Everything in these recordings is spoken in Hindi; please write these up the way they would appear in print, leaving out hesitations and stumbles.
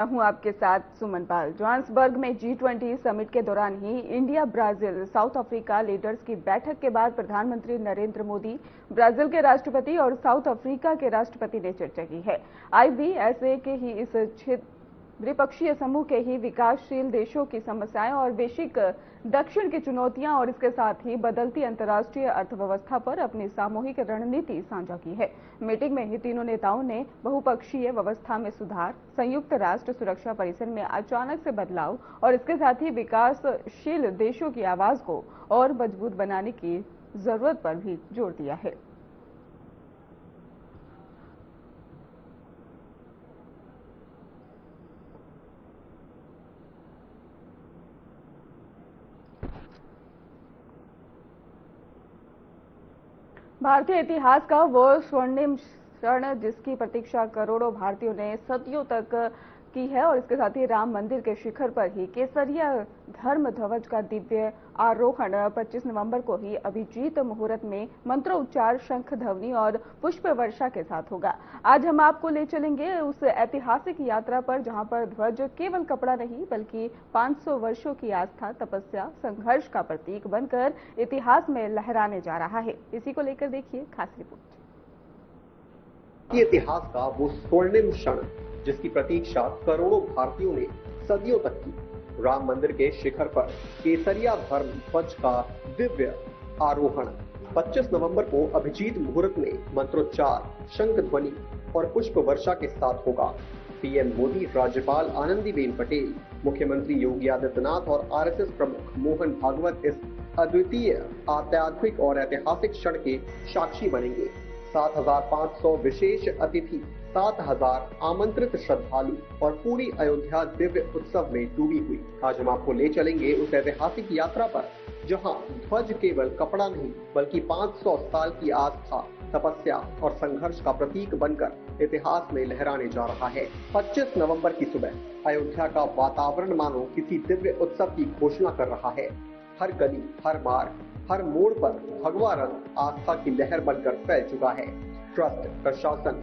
हूं आपके साथ सुमन पाल। जोहान्सबर्ग में G20 समिट के दौरान ही India, Brazil, South Africa leaders की बैठक के बाद प्रधानमंत्री नरेंद्र मोदी, ब्राजील के राष्ट्रपति और साउथ अफ्रीका के राष्ट्रपति ने चर्चा की है। IBSA के ही इस द्विपक्षीय समूह के ही विकासशील देशों की समस्याएं और वैश्विक दक्षिण की चुनौतियां और इसके साथ ही बदलती अंतर्राष्ट्रीय अर्थव्यवस्था पर अपनी सामूहिक रणनीति साझा की है। मीटिंग में ही तीनों नेताओं ने बहुपक्षीय व्यवस्था में सुधार, संयुक्त राष्ट्र सुरक्षा परिषद में अचानक से बदलाव और इसके साथ ही विकासशील देशों की आवाज को और मजबूत बनाने की जरूरत पर भी जोर दिया है। भारतीय इतिहास का वो स्वर्णिम क्षण जिसकी प्रतीक्षा करोड़ों भारतीयों ने सदियों तक की है और इसके साथ ही राम मंदिर के शिखर पर ही केसरिया धर्म ध्वज का दिव्य आरोहण 25 नवंबर को ही अभिजीत मुहूर्त में मंत्रोच्चार, शंख ध्वनि और पुष्प वर्षा के साथ होगा। आज हम आपको ले चलेंगे उस ऐतिहासिक यात्रा पर जहां पर ध्वज केवल कपड़ा नहीं बल्कि 500 वर्षों की आस्था, तपस्या, संघर्ष का प्रतीक बनकर इतिहास में लहराने जा रहा है। इसी को लेकर देखिए खास रिपोर्ट। इतिहास का वो स्वर्णिम क्षण जिसकी प्रतीक्षा करोड़ों भारतीयों ने सदियों तक की, राम मंदिर के शिखर पर केसरिया धर्म ध्वज का दिव्य आरोहण 25 नवंबर को अभिजीत मुहूर्त में मंत्रोच्चार, शंख ध्वनि और पुष्प वर्षा के साथ होगा। पीएम मोदी, राज्यपाल आनंदीबेन पटेल, मुख्यमंत्री योगी आदित्यनाथ और आरएसएस प्रमुख मोहन भागवत इस अद्वितीय, आध्यात्मिक और ऐतिहासिक क्षण के साक्षी बनेंगे। 7,500 विशेष अतिथि, 7,000 आमंत्रित श्रद्धालु और पूरी अयोध्या दिव्य उत्सव में डूबी हुई। आज हम आपको ले चलेंगे उस ऐतिहासिक यात्रा पर जहां ध्वज केवल कपड़ा नहीं बल्कि 500 साल की आस्था, तपस्या और संघर्ष का प्रतीक बनकर इतिहास में लहराने जा रहा है। 25 नवंबर की सुबह अयोध्या का वातावरण मानो किसी दिव्य उत्सव की घोषणा कर रहा है। हर गली, हर मार्ग, हर मोड़ पर भगवा रंग आस्था की लहर बनकर फैल चुका है। ट्रस्ट, प्रशासन,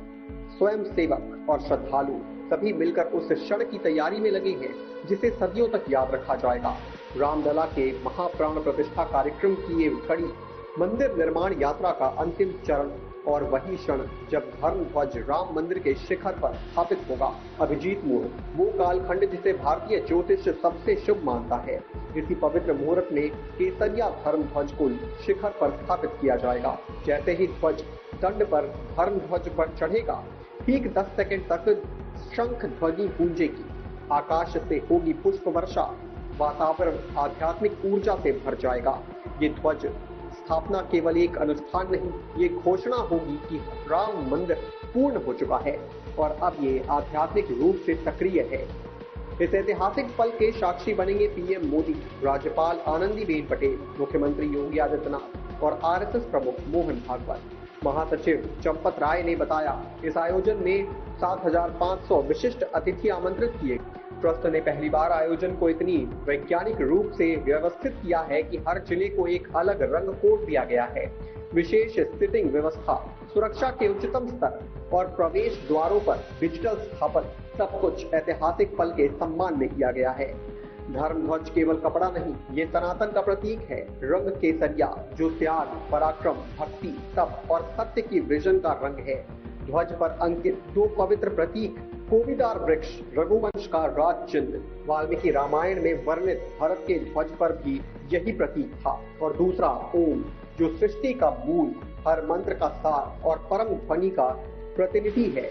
स्वयं सेवक और श्रद्धालु सभी मिलकर उस क्षण की तैयारी में लगे हैं जिसे सदियों तक याद रखा जाएगा। रामलला के महाप्राण प्रतिष्ठा कार्यक्रम की ये कड़ी, मंदिर निर्माण यात्रा का अंतिम चरण और वही क्षण जब धर्म ध्वज राम मंदिर के शिखर पर स्थापित होगा। अभिजीत मुहूर्त, वो कालखंड जिसे भारतीय ज्योतिष सबसे शुभ मानता है। इसी पवित्र मुहूर्त में केसरिया धर्म ध्वज को शिखर पर स्थापित किया जाएगा। जैसे ही ध्वज दंड पर धर्म ध्वज पर चढ़ेगा, ठीक 10 सेकंड तक शंख ध्वनि गूंजेगी, आकाश से होगी पुष्प वर्षा, वातावरण आध्यात्मिक ऊर्जा से भर जाएगा। ये ध्वज स्थापना केवल एक अनुष्ठान नहीं, ये घोषणा होगी कि राम मंदिर पूर्ण हो चुका है और अब ये आध्यात्मिक रूप से सक्रिय है। इस ऐतिहासिक पल के साक्षी बनेंगे पीएम मोदी, राज्यपाल आनंदीबेन पटेल, मुख्यमंत्री योगी आदित्यनाथ और आरएसएस प्रमुख मोहन भागवत। महासचिव चंपत राय ने बताया, इस आयोजन में 7,500 विशिष्ट अतिथि आमंत्रित किए। ट्रस्ट ने पहली बार आयोजन को इतनी वैज्ञानिक रूप से व्यवस्थित किया है कि हर जिले को एक अलग रंग कोड दिया गया है। विशेष सिटिंग व्यवस्था, सुरक्षा के उच्चतम स्तर और प्रवेश द्वारों पर डिजिटल स्थापन, सब कुछ ऐतिहासिक पल के सम्मान में किया गया है। धर्म ध्वज केवल कपड़ा नहीं, ये सनातन का प्रतीक है। रंग केसरिया जो त्याग, पराक्रम, भक्ति, तप और सत्य की विजन का रंग है। ध्वज पर अंकित 2 पवित्र प्रतीक, कोविदार वृक्ष, रघुवंश का राज चिन्ह, वाल्मीकि रामायण में वर्णित भरत के ध्वज पर भी यही प्रतीक था, और दूसरा ओम जो सृष्टि का मूल, हर मंत्र का सार और परम ध्वनि का प्रतिनिधि है।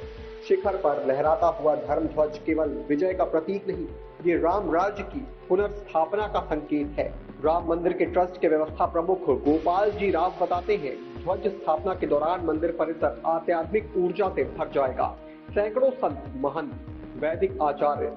शिखर पर लहराता हुआ धर्म ध्वज केवल विजय का प्रतीक नहीं, ये राम राज्य की पुनर्स्थापना का संकेत है। राम मंदिर के ट्रस्ट के व्यवस्था प्रमुख गोपाल जी राव बताते हैं, ध्वज स्थापना के दौरान मंदिर परिसर आध्यात्मिक ऊर्जा से भर जाएगा। सैकड़ों संत, महंत, वैदिक आचार्य,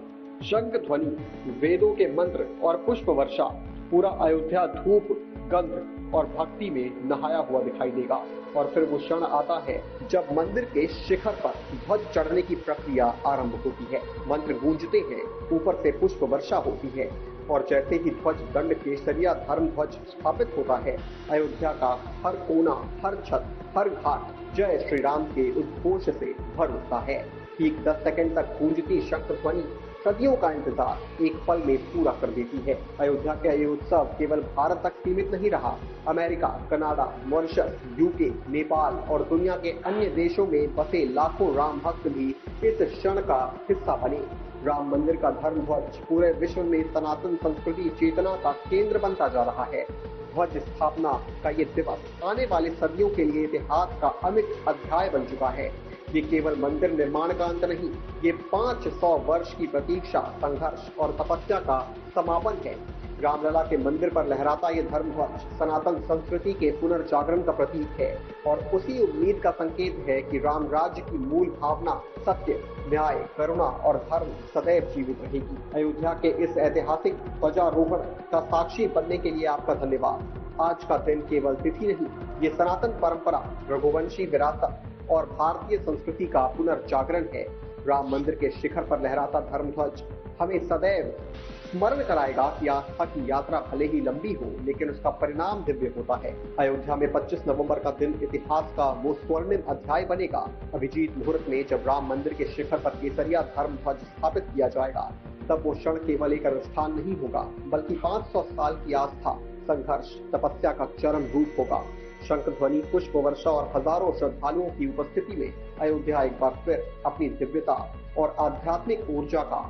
शंख ध्वनि, वेदों के मंत्र और पुष्प वर्षा, पूरा अयोध्या धूप, गंध और भक्ति में नहाया हुआ दिखाई देगा। और फिर वो क्षण आता है जब मंदिर के शिखर पर ध्वज चढ़ने की प्रक्रिया आरंभ होती है। मंत्र गूंजते हैं, ऊपर से पुष्प वर्षा होती है और जैसे ही ध्वज दंड केसरिया धर्म ध्वज स्थापित होता है, अयोध्या का हर कोना, हर छत, हर घाट जय श्री राम के उद्घोष से भर उठता है। ठीक 10 सेकंड तक गूंजती शंख ध्वनि सदियों का इंतजार एक पल में पूरा कर देती है। अयोध्या का ये उत्सव केवल भारत तक सीमित नहीं रहा। America, Canada, Mauritius, UK, Nepal और दुनिया के अन्य देशों में बसे लाखों राम भक्त भी इस क्षण का हिस्सा बने। राम मंदिर का धर्म ध्वज पूरे विश्व में सनातन संस्कृति चेतना का केंद्र बनता जा रहा है। ध्वज स्थापना का ये दिवस आने वाले सदियों के लिए इतिहास का अमिट अध्याय बन चुका है। ये केवल मंदिर निर्माण का अंत नहीं, ये 500 वर्ष की प्रतीक्षा, संघर्ष और तपस्या का समापन है। रामलला के मंदिर पर लहराता ये धर्म ध्वज सनातन संस्कृति के पुनर्जागरण का प्रतीक है और उसी उम्मीद का संकेत है कि राम राज्य की मूल भावना सत्य, न्याय, करुणा और धर्म सदैव जीवित रहेगी। अयोध्या के इस ऐतिहासिक ध्वजारोहण का साक्षी बनने के लिए आपका धन्यवाद। आज का दिन केवल तिथि नहीं, ये सनातन परंपरा, रघुवंशी विरासत और भारतीय संस्कृति का पुनर्जागरण है। राम मंदिर के शिखर पर लहराता धर्म ध्वज हमें सदैव स्मरण कराएगा कि आस्था की यात्रा भले ही लंबी हो, लेकिन उसका परिणाम दिव्य होता है। अयोध्या में 25 नवंबर का दिन इतिहास का वो स्वर्णिम अध्याय बनेगा। अभिजीत मुहूर्त में जब राम मंदिर के शिखर पर केसरिया धर्म ध्वज स्थापित किया जाएगा, तब वो क्षण केवल एक अनुष्ठान नहीं होगा, बल्कि 500 साल की आस्था, संघर्ष, तपस्या का चरम रूप होगा। शंख ध्वनि, पुष्प वर्षा और हजारों श्रद्धालुओं की उपस्थिति में अयोध्या एक बार फिर अपनी दिव्यता और आध्यात्मिक ऊर्जा का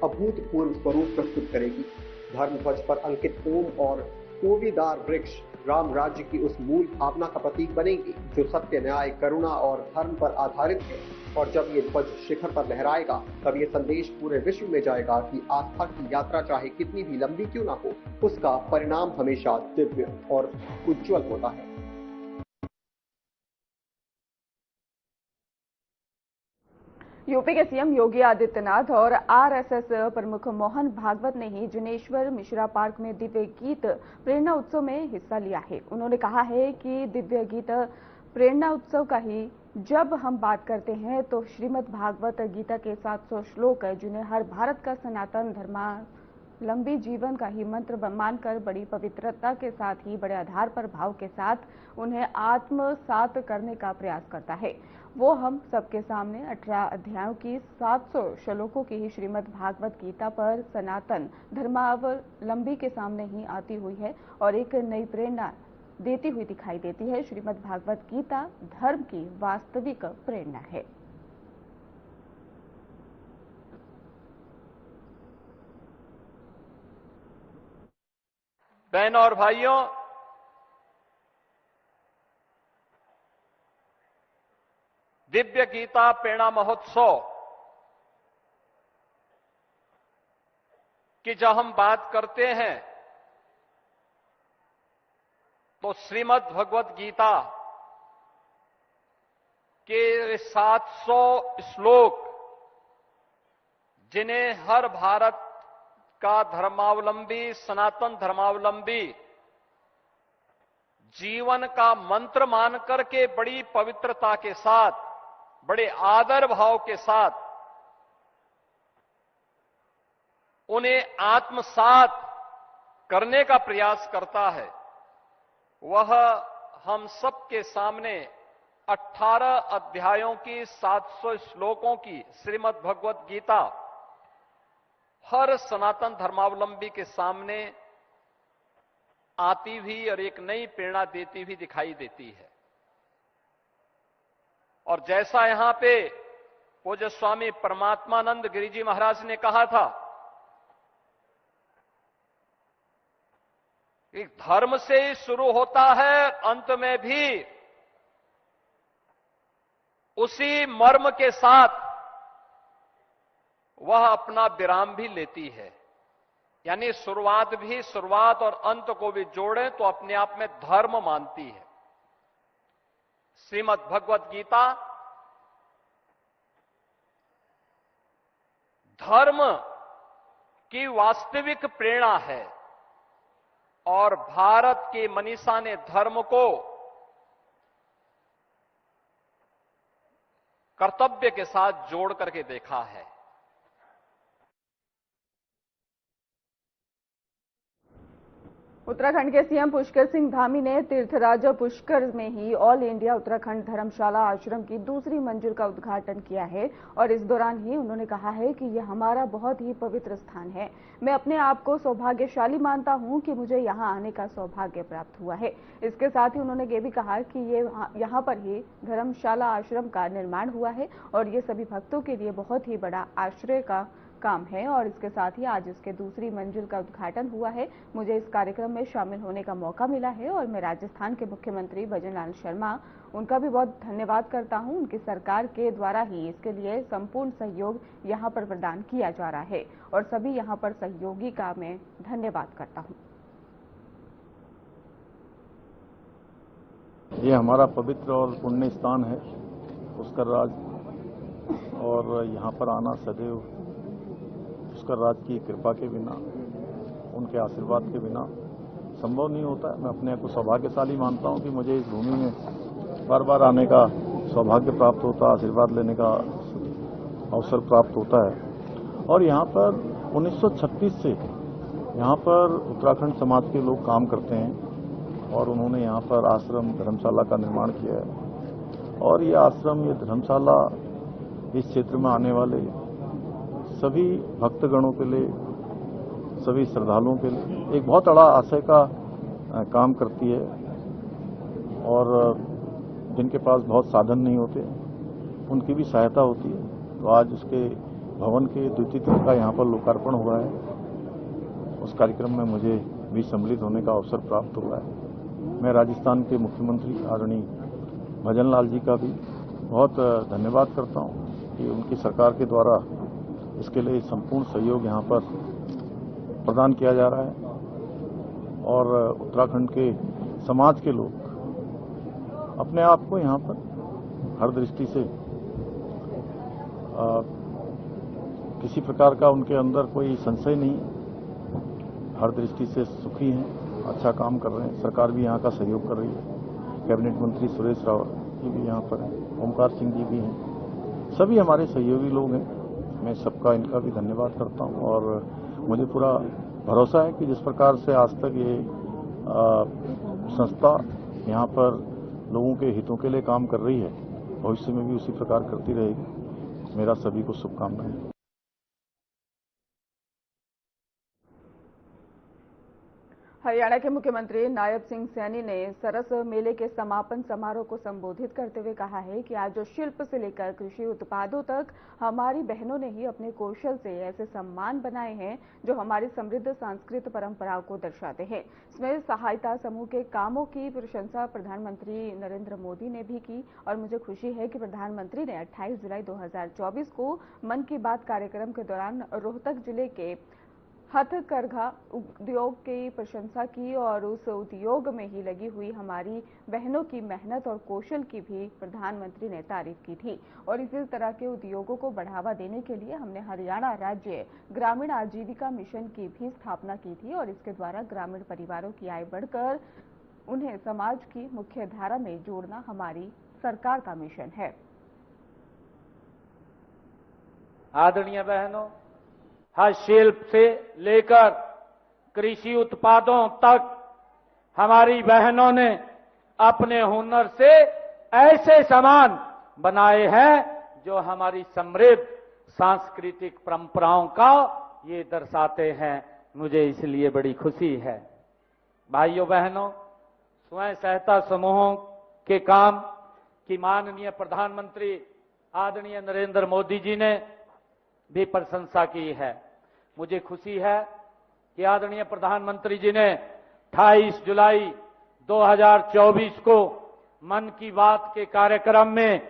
अभूतपूर्व स्वरूप प्रस्तुत करेगी। धर्म ध्वज पर अंकित ओम और कोविदार वृक्ष राम राज्य की उस मूल भावना का प्रतीक बनेंगे, जो सत्य, न्याय, करुणा और धर्म पर आधारित है। और जब ये ध्वज शिखर पर लहराएगा, तब ये संदेश पूरे विश्व में जाएगा कि आस्था की यात्रा चाहे कितनी भी लंबी क्यों ना हो, उसका परिणाम हमेशा दिव्य और उज्जवल होता है। यूपी के सीएम योगी आदित्यनाथ और आरएसएस प्रमुख मोहन भागवत ने ही जिनेश्वर मिश्रा पार्क में दिव्य गीत प्रेरणा उत्सव में हिस्सा लिया है। उन्होंने कहा है कि दिव्य गीत प्रेरणा उत्सव का ही जब हम बात करते हैं तो श्रीमद् भागवत गीता के 700 श्लोक जिन्हें हर भारत का सनातन धर्मावलंबी जीवन का ही मंत्र मानकर बड़ी पवित्रता के साथ ही बड़े आधार पर भाव के साथ उन्हें आत्मसात करने का प्रयास करता है। वो हम सबके सामने 18 अध्यायों की 700 श्लोकों की ही श्रीमद् भागवत गीता पर सनातन धर्मावलंबी के सामने ही आती हुई है और एक नई प्रेरणा देती हुई दिखाई देती है। श्रीमद् भागवत गीता धर्म की वास्तविक प्रेरणा है। बहनों और भाइयों, दिव्य गीता प्रेरणा महोत्सव की जब हम बात करते हैं तो श्रीमद् भगवत गीता के 700 श्लोक जिन्हें हर भारत का धर्मावलंबी, सनातन धर्मावलंबी जीवन का मंत्र मान करके बड़ी पवित्रता के साथ, बड़े आदर भाव के साथ उन्हें आत्मसात करने का प्रयास करता है, वह हम सबके सामने 18 अध्यायों की 700 श्लोकों की श्रीमद् भगवत गीता हर सनातन धर्मावलंबी के सामने आती हुई और एक नई प्रेरणा देती हुई दिखाई देती है। और जैसा यहां पे पूज्य स्वामी परमात्मानंद गिरि जी महाराज ने कहा था कि धर्म से ही शुरू होता है, अंत में भी उसी मर्म के साथ वह अपना विराम भी लेती है। यानी शुरुआत और अंत को भी जोड़ें तो अपने आप में धर्म मानती है। श्रीमद् भगवत गीता धर्म की वास्तविक प्रेरणा है और भारत के मनीषा ने धर्म को कर्तव्य के साथ जोड़ करके देखा है। उत्तराखंड के सीएम पुष्कर सिंह धामी ने तीर्थराज पुष्कर में ही ऑल इंडिया उत्तराखंड धर्मशाला आश्रम की दूसरी मंजिल का उद्घाटन किया है और इस दौरान ही उन्होंने कहा है कि यह हमारा बहुत ही पवित्र स्थान है। मैं अपने आप को सौभाग्यशाली मानता हूं कि मुझे यहां आने का सौभाग्य प्राप्त हुआ है। इसके साथ ही उन्होंने ये भी कहा कि यहाँ पर ही धर्मशाला आश्रम का निर्माण हुआ है और ये सभी भक्तों के लिए बहुत ही बड़ा आश्रय का काम है और इसके साथ ही आज इसके दूसरी मंजिल का उद्घाटन हुआ है। मुझे इस कार्यक्रम में शामिल होने का मौका मिला है और मैं राजस्थान के मुख्यमंत्री भजन लाल शर्मा उनका भी बहुत धन्यवाद करता हूं। उनकी सरकार के द्वारा ही इसके लिए संपूर्ण सहयोग यहां पर प्रदान किया जा रहा है और सभी यहां पर सहयोगी का मैं धन्यवाद करता हूं। ये हमारा पवित्र और पुण्य स्थान है पुष्कर राज, और यहाँ पर आना सदैव पुष्कर राज की कृपा के बिना, उनके आशीर्वाद के बिना संभव नहीं होता है। मैं अपने को सौभाग्यशाली मानता हूँ कि मुझे इस भूमि में बार बार आने का सौभाग्य प्राप्त होता है, आशीर्वाद लेने का अवसर प्राप्त होता है। और यहाँ पर 1936 से यहाँ पर उत्तराखंड समाज के लोग काम करते हैं और उन्होंने यहाँ पर आश्रम धर्मशाला का निर्माण किया है। और ये आश्रम, ये धर्मशाला इस क्षेत्र में आने वाले सभी भक्तगणों के लिए, सभी श्रद्धालुओं के लिए एक बहुत बड़ा आशय का काम करती है। और जिनके पास बहुत साधन नहीं होते उनकी भी सहायता होती है। तो आज उसके भवन के द्वितीय तल का यहाँ पर लोकार्पण हुआ है। उस कार्यक्रम में मुझे भी सम्मिलित होने का अवसर प्राप्त हुआ है। मैं राजस्थान के मुख्यमंत्री आदरणीय भजन लाल जी का भी बहुत धन्यवाद करता हूँ कि उनकी सरकार के द्वारा इसके लिए संपूर्ण सहयोग यहाँ पर प्रदान किया जा रहा है। और उत्तराखंड के समाज के लोग अपने आप को यहाँ पर हर दृष्टि से किसी प्रकार का उनके अंदर कोई संशय नहीं, हर दृष्टि से सुखी हैं, अच्छा काम कर रहे हैं। सरकार भी यहाँ का सहयोग कर रही है। कैबिनेट मंत्री सुरेश रावत जी भी यहाँ पर हैं, ओमकार सिंह जी भी हैं, सभी हमारे सहयोगी लोग हैं। मैं सबका, इनका भी धन्यवाद करता हूँ। और मुझे पूरा भरोसा है कि जिस प्रकार से आज तक ये संस्था यहाँ पर लोगों के हितों के लिए काम कर रही है, भविष्य में भी उसी प्रकार करती रहेगी। मेरा सभी को शुभकामनाएं। हरियाणा के मुख्यमंत्री नायब सिंह सैनी ने सरस मेले के समापन समारोह को संबोधित करते हुए कहा है कि आज जो शिल्प से लेकर कृषि उत्पादों तक हमारी बहनों ने ही अपने कौशल से ऐसे सम्मान बनाए हैं जो हमारी समृद्ध सांस्कृतिक परंपराओं को दर्शाते हैं। इसमें सहायता समूह के कामों की प्रशंसा प्रधानमंत्री नरेंद्र मोदी ने भी की और मुझे खुशी है कि प्रधानमंत्री ने 28 जुलाई 2024 को मन की बात कार्यक्रम के दौरान रोहतक जिले के हथकरघा उद्योग की प्रशंसा की और उस उद्योग में ही लगी हुई हमारी बहनों की मेहनत और कौशल की भी प्रधानमंत्री ने तारीफ की थी। और इसी तरह के उद्योगों को बढ़ावा देने के लिए हमने हरियाणा राज्य ग्रामीण आजीविका मिशन की भी स्थापना की थी और इसके द्वारा ग्रामीण परिवारों की आय बढ़कर उन्हें समाज की मुख्य धारा में जोड़ना हमारी सरकार का मिशन है। आदरणीय बहनों, हस्तशिल्प से लेकर कृषि उत्पादों तक हमारी बहनों ने अपने हुनर से ऐसे सामान बनाए हैं जो हमारी समृद्ध सांस्कृतिक परंपराओं का ये दर्शाते हैं। मुझे इसलिए बड़ी खुशी है। भाइयों बहनों, स्वयं सहायता समूहों के काम की माननीय प्रधानमंत्री आदरणीय नरेंद्र मोदी जी ने भी प्रशंसा की है। मुझे खुशी है कि आदरणीय प्रधानमंत्री जी ने 28 जुलाई 2024 को मन की बात के कार्यक्रम में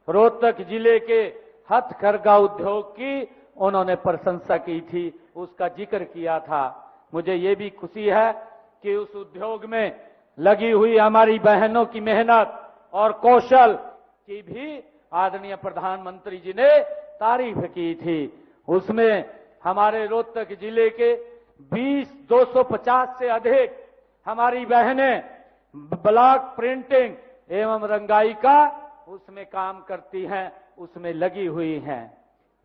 रोहतक जिले के हथकरघा उद्योग की उन्होंने प्रशंसा की थी, उसका जिक्र किया था। मुझे ये भी खुशी है कि उस उद्योग में लगी हुई हमारी बहनों की मेहनत और कौशल की भी आदरणीय प्रधानमंत्री जी ने तारीफ की थी। उसमें हमारे रोहतक जिले के 250 से अधिक हमारी बहनें ब्लॉक प्रिंटिंग एवं रंगाई का उसमें काम करती हैं, उसमें लगी हुई हैं।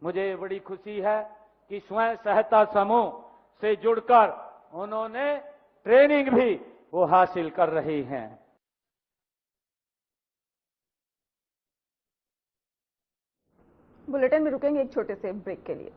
मुझे बड़ी खुशी है कि स्वयं सहायता समूह से जुड़कर उन्होंने ट्रेनिंग भी वो हासिल कर रही हैं। बुलेटिन में रुकेंगे एक छोटे से ब्रेक के लिए।